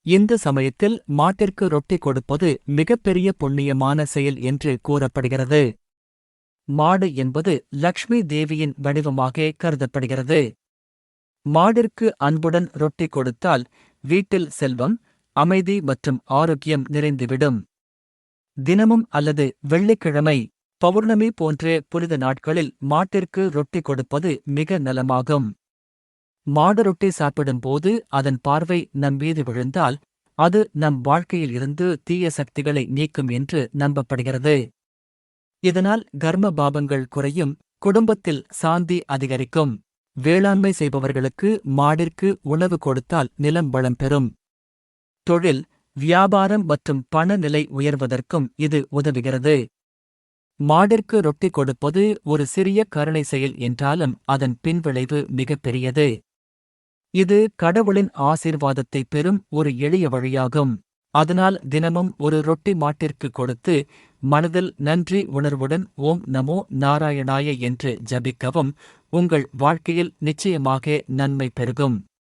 இந்த சமயத்தில் மாட்டிற்கு ரொட்டி கொடுப்பது மிகப்பெரிய புண்ணியமான செயல் என்று கூறப்படுகிறது. மாடு என்பது லக்ஷ்மி தேவியின் வடிவமாக கருதப்படுகிறது. மாடிற்கு அன்புடன் ரொட்டி கொடுத்தால் வீட்டில் செல்வம், அமைதி மற்றும் ஆரோக்கியம் நிறைந்துவிடும். தினமும் அல்லது வெள்ளிக்கிழமை, பௌர்ணமி போன்ற புனித நாட்களில் மாட்டிற்கு ரொட்டி கொடுப்பது மிக நலமாகும். மாடு ரொட்டி சாப்பிடும்போது அதன் பார்வை நம் மீது விழுந்தால் அது நம் வாழ்க்கையில் இருந்து தீய சக்திகளை நீக்கும் என்று நம்பப்படுகிறது. இதனால் கர்ம பாபங்கள் குறையும், குடும்பத்தில் சாந்தி அதிகரிக்கும். வேளாண்மை செய்பவர்களுக்கு மாடிற்கு உணவு கொடுத்தால் நிலம் வளம் பெறும். தொழில், வியாபாரம் மற்றும் பண நிலை உயர்வதற்கும் இது உதவுகிறது. மாடிற்கு ரொட்டி கொடுப்பது ஒரு சிறிய கருணை செயல் என்றாலும் அதன் பின்விளைவு மிகப்பெரியது. இது கடவுளின் ஆசீர்வாதத்தை பெறும் ஒரு எளிய வழியாகும். அதனால் தினமும் ஒரு ரொட்டி மாட்டிற்கு கொடுத்து மனதில் நன்றி உணர்வுடன் ஓம் நமோ நாராயணாய என்று ஜபிக்கவும். உங்கள் வாழ்க்கையில் நிச்சயமாக நன்மை பெருகும்.